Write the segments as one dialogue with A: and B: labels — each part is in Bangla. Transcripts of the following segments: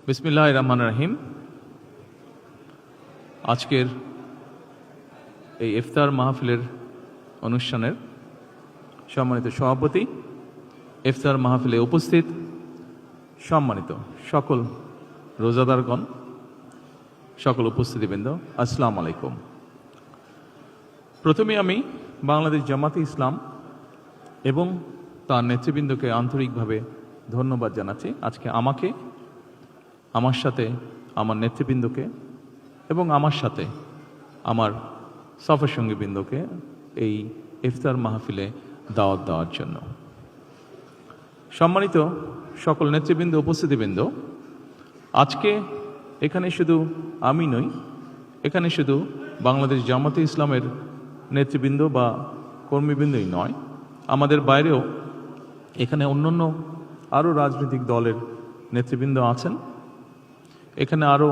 A: বিসমিল্লাহির রহমানির রহিম। আজকের এই ইফতার মাহফিলের অনুষ্ঠানের সম্মানিত সভাপতি, ইফতার মাহফিলে উপস্থিত সম্মানিত সকল রোজাদারগণ, সকল উপস্থিতিবৃন্দ, আসসালামু আলাইকুম। প্রথমে আমি বাংলাদেশ জামাতে ইসলাম এবং তার নেতৃবৃন্দকে আন্তরিকভাবে ধন্যবাদ জানাচ্ছি। আজকে আমাকে, আমার সাথে আমার নেতৃবৃন্দকে এবং আমার সাথে আমার সফর সঙ্গীবৃন্দকে এই ইফতার মাহফিলে দাওয়াত দেওয়ার জন্য। সম্মানিত সকল নেতৃবৃন্দ, উপস্থিতিবৃন্দ, আজকে এখানে শুধু আমি নই, এখানে শুধু বাংলাদেশ জামাতে ইসলামের নেতৃবৃন্দ বা কর্মীবৃন্দই নয়, আমাদের বাইরেও এখানে অন্যান্য আরও রাজনৈতিক দলের নেতৃবৃন্দ আছেন। এখানে আরও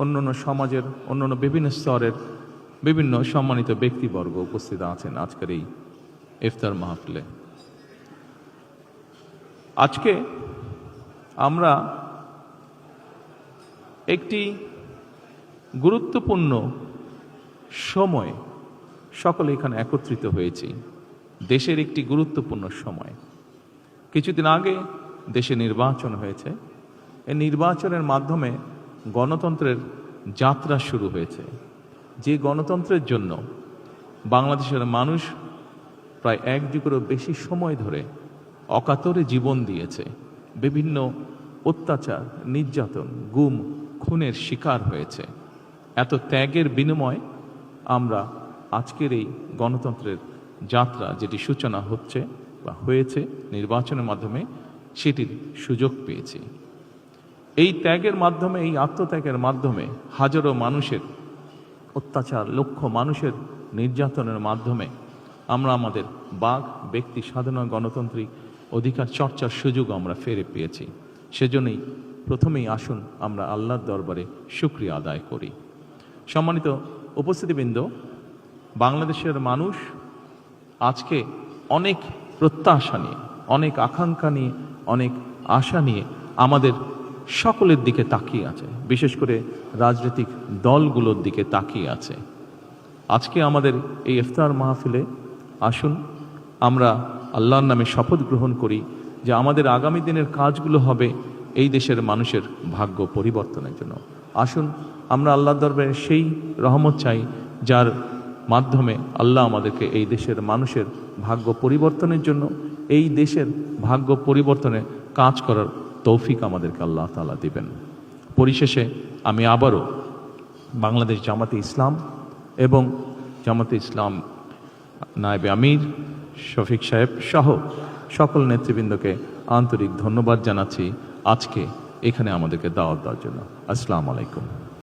A: অন্যান্য সমাজের অন্যান্য বিভিন্ন স্তরের বিভিন্ন সম্মানিত ব্যক্তিবর্গ উপস্থিত আছেন আজকের এই ইফতার মাহফিলে। আজকে আমরা একটি গুরুত্বপূর্ণ সময় সকলে এখানে একত্রিত হয়েছি। দেশের একটি গুরুত্বপূর্ণ সময়। কিছুদিন আগে দেশে নির্বাচন হয়েছে। এই নির্বাচনের মাধ্যমে গণতন্ত্রের যাত্রা শুরু হয়েছে। যে গণতন্ত্রের জন্য বাংলাদেশের মানুষ প্রায় এক যুগেরও বেশি সময় ধরে অকাতরে জীবন দিয়েছে, বিভিন্ন অত্যাচার, নির্যাতন, গুম, খুনের শিকার হয়েছে। এত ত্যাগের বিনিময়ে আমরা আজকের এই গণতন্ত্রের যাত্রা, যেটি সূচনা হচ্ছে বা হয়েছে নির্বাচনের মাধ্যমে, সেটির সুযোগ পেয়েছি। এই ত্যাগের মাধ্যমে, এই আত্মত্যাগের মাধ্যমে হাজারো মানুষের অত্যাচার, লক্ষ মানুষের নির্যাতনের মাধ্যমে আমরা আমাদের বাক, ব্যক্তি স্বাধীনতা, গণতান্ত্রিক অধিকার চর্চার সুযোগ আমরা ফিরে পেয়েছি। সেজন্যই প্রথমেই আসুন আমরা আল্লাহর দরবারে শুকরিয়া আদায় করি। সম্মানিত উপস্থিতিবৃন্দ, বাংলাদেশের মানুষ আজকে অনেক প্রত্যাশা নিয়ে, অনেক আকাঙ্ক্ষা নিয়ে, অনেক আশা নিয়ে আমাদের সকলের দিকে তাকিয়ে আছে, বিশেষ করে রাজনৈতিক দলগুলোর দিকে তাকিয়ে আছে। আজকে আমাদের এই ইফতার মাহফিলে আসুন আমরা আল্লাহর নামে শপথ গ্রহণ করি যে আমাদের আগামী দিনের কাজগুলো হবে এই দেশের মানুষের ভাগ্য পরিবর্তনের জন্য। আসুন আমরা আল্লাহর দরবারে সেই রহমত চাই যার মাধ্যমে আল্লাহ আমাদেরকে এই দেশের মানুষের ভাগ্য পরিবর্তনের জন্য, এই দেশের ভাগ্য পরিবর্তনে কাজ করার তৌফিক আমাদেরকে আল্লাহ তাআলা দিবেন। পরিশেষে আমি আবারও বাংলাদেশ জামাতে ইসলাম এবং জামাতে ইসলাম নায়েবে আমির শফিক সাহেব সহ সকল নেতৃবৃন্দকে আন্তরিক ধন্যবাদ জানাচ্ছি আজকে এখানে আমাদেরকে দাওয়াত দেওয়ার জন্য। আসসালামু আলাইকুম।